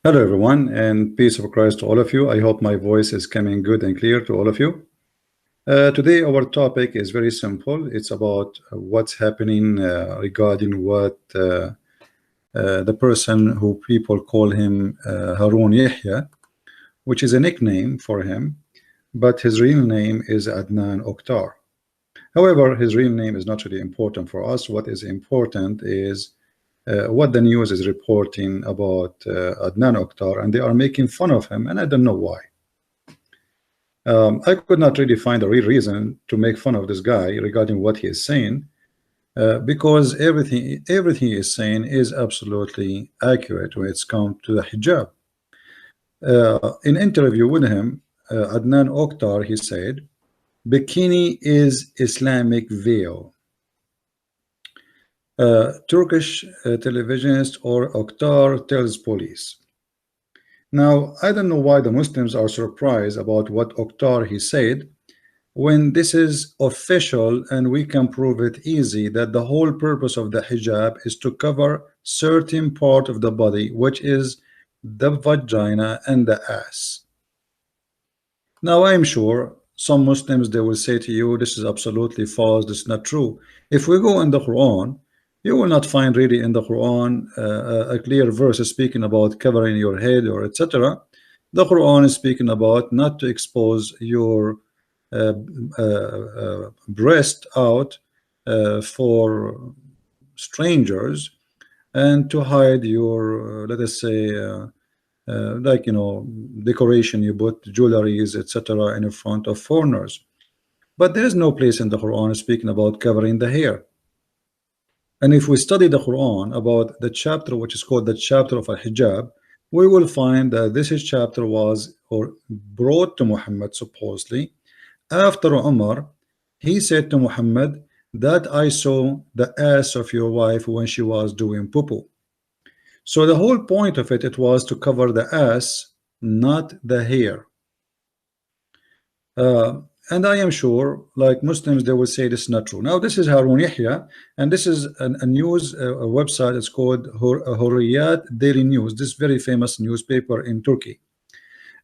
Hello, everyone, and peace of Christ to all of you. I hope my voice is coming good and clear to all of you. Today, our topic is very simple. It's about what's happening regarding what the person who people call him Harun Yahya, which is a nickname for him, but his real name is Adnan Oktar. However, his real name is not really important for us. What is important is what the news is reporting about Adnan Oktar, and they are making fun of him, and I don't know why. I could not really find a real reason to make fun of this guy regarding what he is saying, because everything he is saying is absolutely accurate when it's come to the hijab. In interview with him, Adnan Oktar, he said, "Bikini is Islamic veil." Turkish televisionist or Oktar tells police. Now, I don't know why the Muslims are surprised about what Oktar he said, when this is official and we can prove it easy that the whole purpose of the hijab is to cover certain part of the body, which is the vagina and the ass. Now, I'm sure some Muslims, they will say to you, this is absolutely false, this is not true. If we go in the Quran, you will not find really in the Quran a clear verse speaking about covering your head or etc. The Quran is speaking about not to expose your breast out for strangers, and to hide your let us say like, you know, decoration, you put jewelries etc. in front of foreigners. But there is no place in the Quran speaking about covering the hair. And if we study the Quran about the chapter which is called the chapter of al-hijab, we will find that this chapter was brought to Muhammad supposedly after Umar. He said to Muhammad that I saw the ass of your wife when she was doing poo-poo. So the whole point of it was to cover the ass, not the hair. And I am sure, like Muslims, they will say this is not true. Now, this is Harun Yahya, and this is a news website. It's called Hurriyat Daily News, this very famous newspaper in Turkey.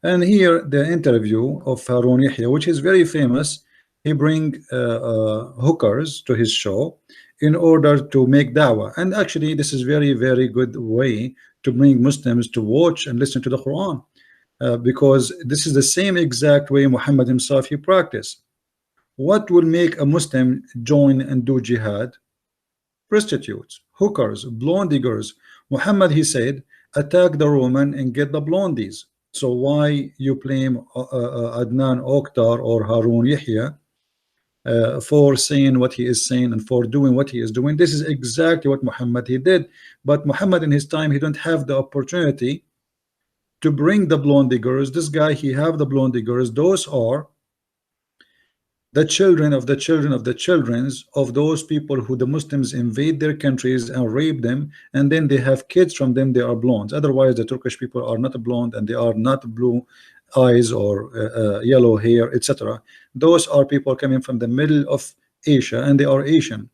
And here, the interview of Harun Yahya, which is very famous. He bring hookers to his show in order to make da'wah. And actually, this is very, very good way to bring Muslims to watch and listen to the Quran. Because this is the same exact way Muhammad himself he practiced. What will make a Muslim join and do jihad? Prostitutes, hookers, blonde diggers. Muhammad he said, attack the Roman and get the blondies. So why you blame Adnan Oktar or Harun Yahya for saying what he is saying and for doing what he is doing? This is exactly what Muhammad he did. But Muhammad in his time, he don't have the opportunity to bring the blonde diggers. This guy, he have the blonde diggers. Those are the children of the children of the children's of those people who the Muslims invade their countries and rape them, and then they have kids from them. They are blondes. Otherwise, the Turkish people are not blonde, and they are not blue eyes or yellow hair, etc. Those are people coming from the middle of Asia, and they are Asian.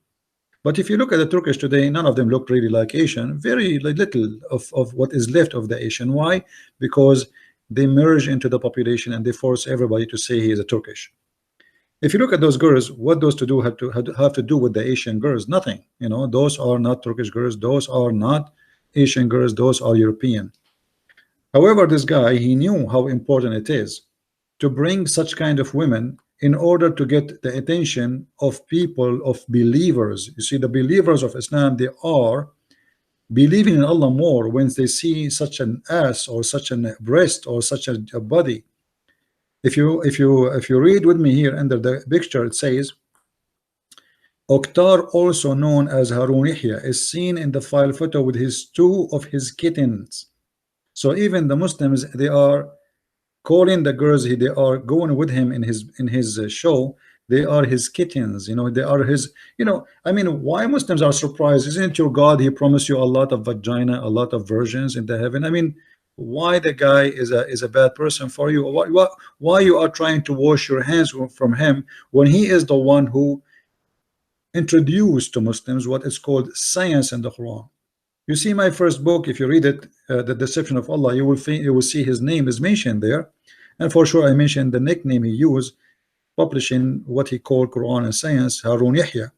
But if you look at the Turkish today, none of them look really like Asian. Very little of what is left of the Asian. Why? Because they merge into the population and they force everybody to say he is a Turkish. If you look at those girls, what those to do have to do with the Asian girls? Nothing. You know, those are not Turkish girls. Those are not Asian girls. Those are European. However, this guy, he knew how important it is to bring such kind of women in order to get the attention of people, of believers. You see, the believers of Islam, they are believing in Allah more when they see such an ass or such a breast or such a body. If you read with me here under the picture, it says Oktar, also known as Harun Yahya, is seen in the file photo with two of his kittens. So even the Muslims, they are calling the girls, they are going with him in his show. They are his kittens, you know, they are his, you know. I mean, why Muslims are surprised? Isn't your God, he promised you a lot of vagina, a lot of virgins in the heaven? I mean, why the guy is a bad person for you? Why you are trying to wash your hands from him when he is the one who introduced to Muslims what is called science in the Quran? You see my first book, if you read it, The Deception of Allah, you will see his name is mentioned there, and for sure I mentioned the nickname he used, publishing what he called Quran and Science, Harun Yahya.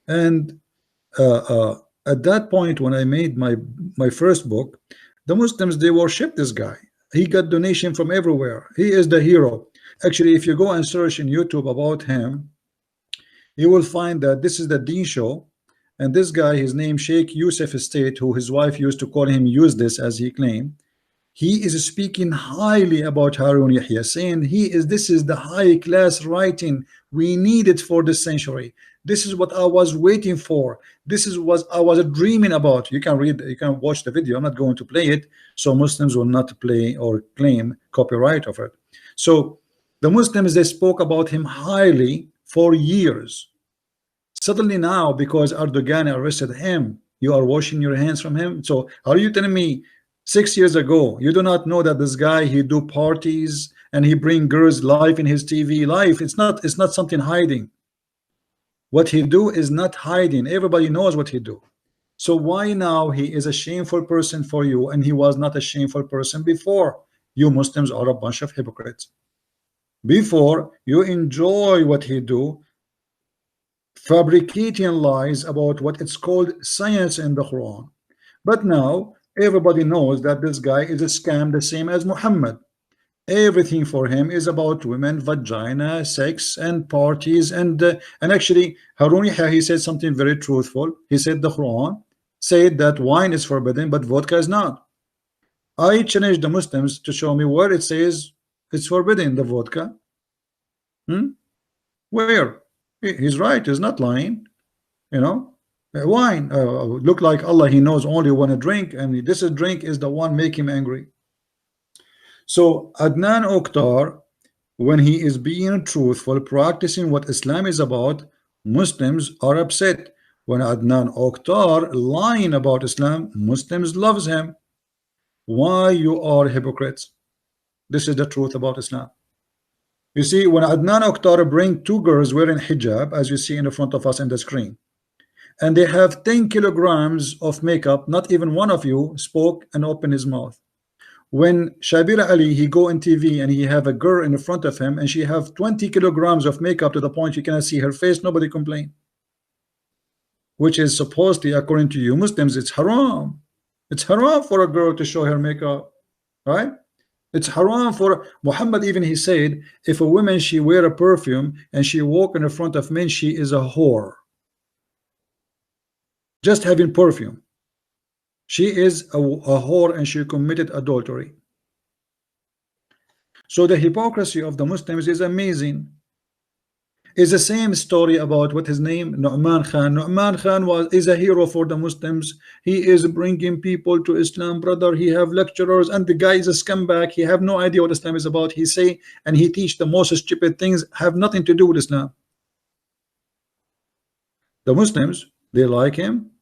And at that point, when I made my first book, the Muslims, they worship this guy. He got donation from everywhere. He is the hero. Actually, if you go and search in YouTube about him, you will find that this is the Deen show, and this guy, his name Sheikh Yusuf Estate, who his wife used to call him useless, as he claimed. He is speaking highly about Harun Yahya, saying this is the high class writing we needed for this century. This is what I was waiting for. This is what I was dreaming about. You can read, you can watch the video. I'm not going to play it, so Muslims will not play or claim copyright of it. So the Muslims, they spoke about him highly for years. Suddenly now, because Erdogan arrested him, you are washing your hands from him. So are you telling me 6 years ago you do not know that this guy, he do parties and he bring girls live in his TV live? It's not something hiding. What he do is not hiding. Everybody knows what he do. So why now he is a shameful person for you and he was not a shameful person before? You Muslims are a bunch of hypocrites. Before, you enjoy what he do, fabricating lies about what it's called science in the Quran. But now everybody knows that this guy is a scam, the same as Muhammad. Everything for him is about women, vagina, sex, and parties. And actually, Harun Yahya, he said something very truthful. He said the Quran said that wine is forbidden, but vodka is not. I challenge the Muslims to show me where it says it's forbidden, the vodka. Where? He's right. He's not lying. You know, wine look like Allah. He knows only when a drink, and this drink is the one make him angry. So Adnan Oktar, when he is being truthful, practicing what Islam is about, Muslims are upset. When Adnan Oktar lying about Islam, Muslims loves him. Why you are hypocrites? This is the truth about Islam. You see, when Adnan Oktar bring two girls wearing hijab, as you see in the front of us in the screen, and they have 10 kilograms of makeup, not even one of you spoke and opened his mouth. When Shabir Ali, he go on TV and he have a girl in the front of him and she have 20 kilograms of makeup to the point you cannot see her face, nobody complain. Which is supposedly, according to you Muslims, it's haram. It's haram for a girl to show her makeup, right? It's haram for Muhammad. Even he said, if a woman, she wear a perfume and she walk in the front of men, she is a whore. Just having perfume, she is a whore and she committed adultery. So the hypocrisy of the Muslims is amazing. It's the same story about what his name, Nu'man Khan. Nu'man Khan is a hero for the Muslims. He is bringing people to Islam, brother. He have lecturers, and the guy is a scumbag. He have no idea what Islam is about. He say and he teach the most stupid things, have nothing to do with Islam. The Muslims, they like him.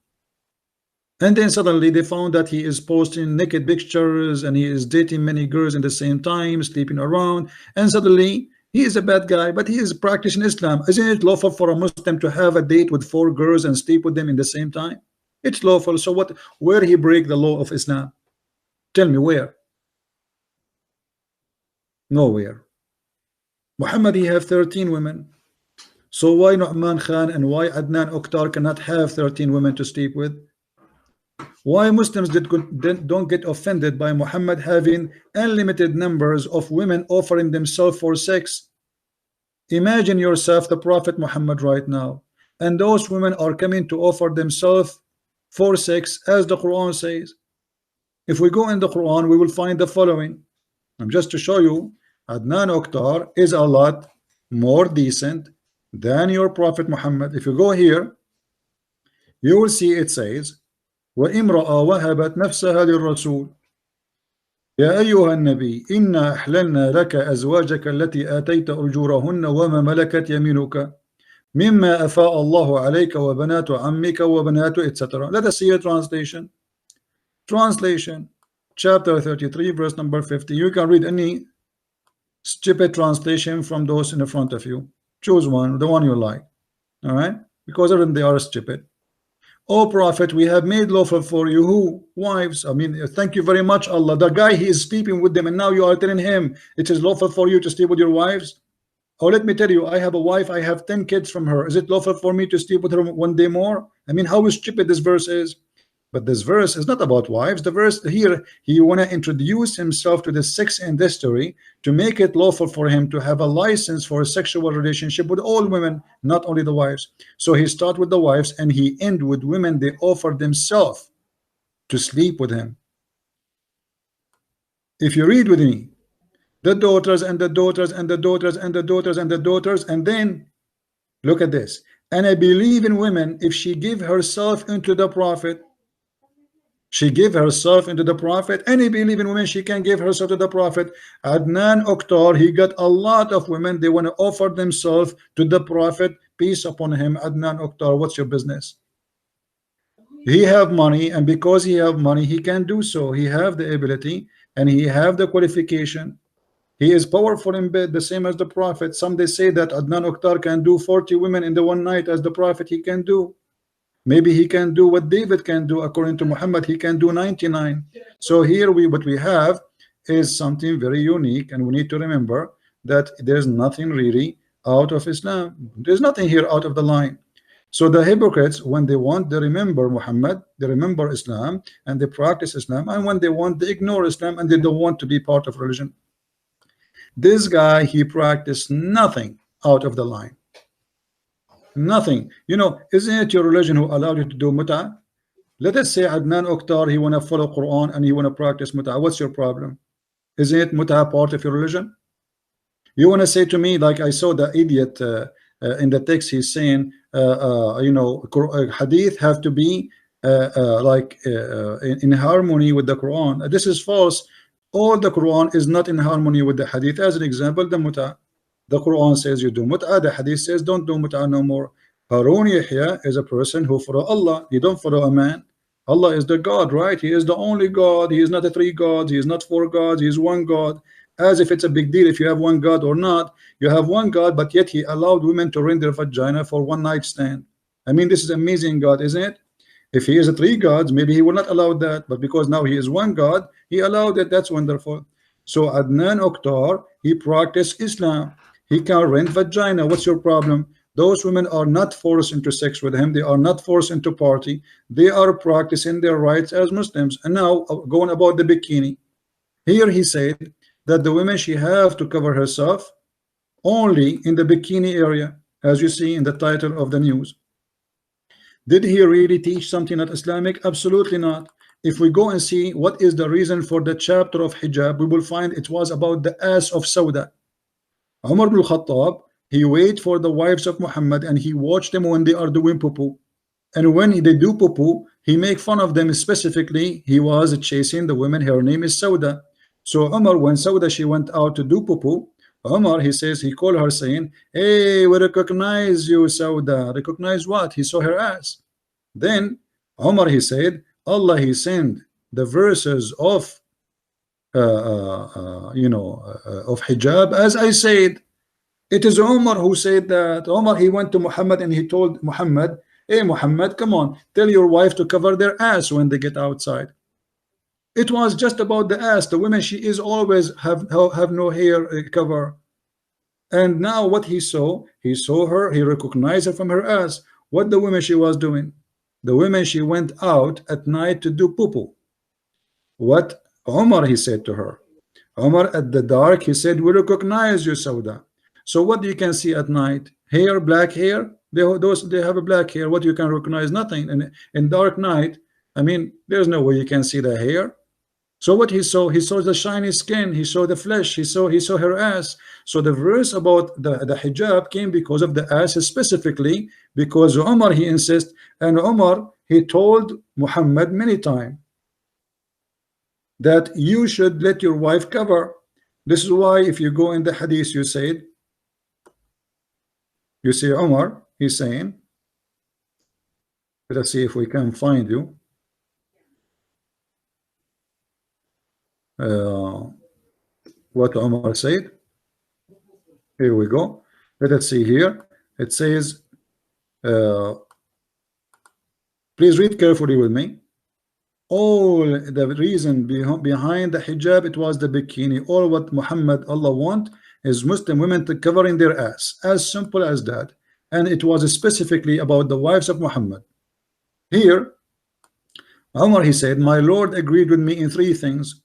And then suddenly they found that he is posting naked pictures and he is dating many girls at the same time, sleeping around, and suddenly he is a bad guy, but he is practicing Islam. Isn't it lawful for a Muslim to have a date with 4 girls and sleep with them in the same time? It's lawful. So what? Where he break the law of Islam? Tell me where? Nowhere. Muhammad, he have 13 women. So why Nu'man Khan and why Adnan Oktar cannot have 13 women to sleep with? Why Muslims don't get offended by Muhammad having unlimited numbers of women offering themselves for sex? Imagine yourself the Prophet Muhammad right now, and those women are coming to offer themselves for sex, as the Quran says. If we go in the Quran, we will find the following. Just to show you, Adnan Oktar is a lot more decent than your Prophet Muhammad. If you go here, you will see it says, وامرأة وهبت نفسها للرسول يا أيها النبي إنا أحللنا لك أزواجك التي آتيت أجورهن وما ملكت يمينك مما أفاء الله عليك وبنات عمك وبنات etc. Let us see a translation. Translation, chapter 33, verse number 50. You can read any stupid translation from those in the front of you. Choose one, the one you like. All right, because even they are stupid. Oh Prophet, we have made lawful for you who? Wives. I mean, thank you very much, Allah. The guy, he is sleeping with them, and now you are telling him it is lawful for you to sleep with your wives. Oh, let me tell you, I have a wife, I have 10 kids from her. Is it lawful for me to sleep with her one day more? I mean, how stupid this verse is. But this verse is not about wives. The verse here, he want to introduce himself to the sex industry to make it lawful for him to have a license for a sexual relationship with all women, not only the wives. So he start with the wives and he end with women they offer themselves to sleep with him. If you read with me, the daughters and the daughters and the daughters and the daughters and the daughters, and then look at this. And I believe in women if she give herself into the Prophet. She gave herself into the Prophet. Any believe in women, she can give herself to the Prophet. Adnan Oktar, he got a lot of women, they want to offer themselves to the Prophet, peace upon him. Adnan Oktar, what's your business? He have money, and because he have money, he can do so. He have the ability and he have the qualification. He is powerful in bed, the same as the Prophet. Some they say that Adnan Oktar can do 40 women in the one night as the Prophet he can do. Maybe he can do what David can do. According to Muhammad, he can do 99. So here what we have is something very unique, and we need to remember that there's nothing really out of Islam. There's nothing here out of the line. So the hypocrites, when they want, they remember Muhammad, they remember Islam, and they practice Islam, and when they want, they ignore Islam, and they don't want to be part of religion. This guy, he practiced nothing out of the line. Nothing. You know, isn't it your religion who allowed you to do mut'ah? Let us say Adnan Oktar, he want to follow Quran and he want to practice mut'ah. What's your problem? Isn't it mut'ah part of your religion? You want to say to me, like I saw the idiot in the text, he's saying, you know, hadith have to be in harmony with the Quran. This is false. All the Quran is not in harmony with the hadith. As an example, the mut'ah. The Quran says you do mut'ah, the hadith says don't do mut'ah no more. Harun Yahya is a person who follow Allah. He don't follow a man. Allah is the God, right? He is the only God. He is not a three gods. He is not four gods. He is one God. As if it's a big deal if you have one God or not. You have one God, but yet he allowed women to rent their vagina for one night stand. I mean, this is amazing God, isn't it? If he is a three gods, maybe he will not allow that, but because now he is one God, he allowed it. That's wonderful. So Adnan Oktar, he practiced Islam. He can rent vagina. What's your problem? Those women are not forced into sex with him. They are not forced into party. They are practicing their rights as Muslims. And now going about the bikini. Here he said that the women, she have to cover herself only in the bikini area, as you see in the title of the news. Did he really teach something not Islamic? Absolutely not. If we go and see what is the reason for the chapter of hijab, we will find it was about the ass of Sauda. Umar ibn Khattab, he wait for the wives of Muhammad and he watched them when they are doing poo-poo. And when they do poo-poo, he make fun of them. Specifically, he was chasing the women. Her name is Sauda. So Umar, when Sauda, she went out to do poo-poo, Umar, he says, he called her saying, hey, we recognize you, Sauda. Recognize what? He saw her ass. Then Umar, he said, Allah, he sent the verses of of hijab. As I said, it is Umar who said that. Umar, he went to Muhammad and he told Muhammad, hey Muhammad, come on, tell your wife to cover their ass when they get outside. It was just about the ass. The women, she is always have no hair cover. And now what he saw her, he recognized her from her ass. What the women she was doing? The women, she went out at night to do poo-poo. What Umar, he said to her, Umar, at the dark, he said, we recognize you, Sauda. So what you can see at night? Hair, black hair. They have a black hair. What you can recognize? Nothing. And in dark night, I mean, there's no way you can see the hair. So what he saw the shiny skin. He saw the flesh. He saw her ass. So the verse about the hijab came because of the ass, specifically because Umar, he insists, and Umar, he told Muhammad many times that you should let your wife cover. This is why if you go in the hadith, you see Umar, he's saying, let's see if we can find you. What Umar said. Here we go. Let us see here. It says, Please read carefully with me. All the reason behind the hijab, it was the bikini. All what Muhammad, Allah want is Muslim women to covering their ass, as simple as that. And it was specifically about the wives of Muhammad. Here Umar, he said, my Lord agreed with me in 3 things.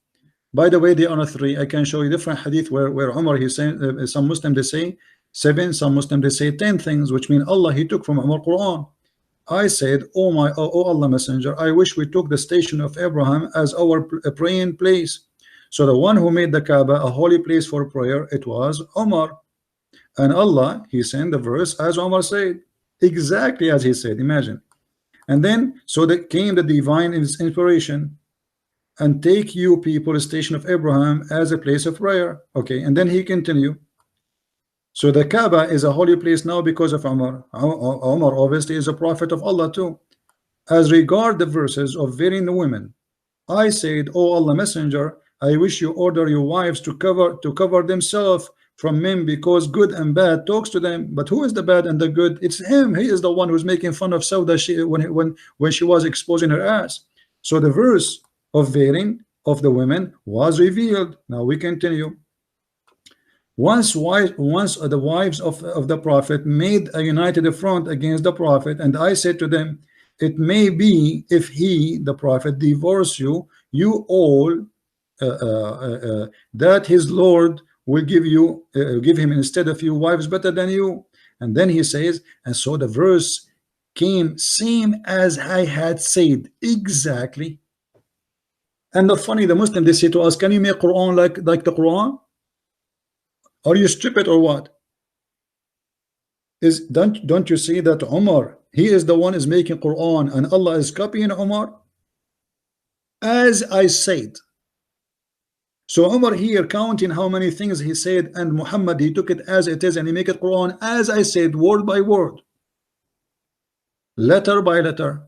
By the way, they are not 3. I can show you different hadith where Umar, he said, some Muslims they say 7, some Muslims they say 10 things, which mean Allah, he took from Umar Quran. I said, oh Allah Messenger, I wish we took the station of Abraham as our praying place. So the one who made the Kaaba a holy place for prayer, it was Umar. And Allah, he sent the verse as Umar said, exactly as he said. Imagine. And then so that came the divine inspiration, and take you people the station of Abraham as a place of prayer. Okay, and then he continued. So the Kaaba is a holy place now because of Umar. Umar obviously is a prophet of Allah too. As regard the verses of veiling the women, I said, oh Allah Messenger, I wish you order your wives to cover themselves from men, because good and bad talks to them. But who is the bad and the good? It's him. He is the one who's making fun of Sauda when she was exposing her ass. So the verse of veiling of the women was revealed. Now we continue. Once the wives of the prophet made a united front against the prophet, and I said to them, it may be if he, the prophet, divorce you all, that his Lord will give him instead of you wives better than you. And then he says, and so the verse came same as I had said, exactly. And the funny, the Muslim, they say to us, can you make Quran like the Quran? Are you stupid or what? Don't you see that Umar, he is the one is making Quran and Allah is copying Umar? As I said. So Umar here counting how many things he said, and Muhammad, he took it as it is and he make it Quran as I said, word by word, letter by letter.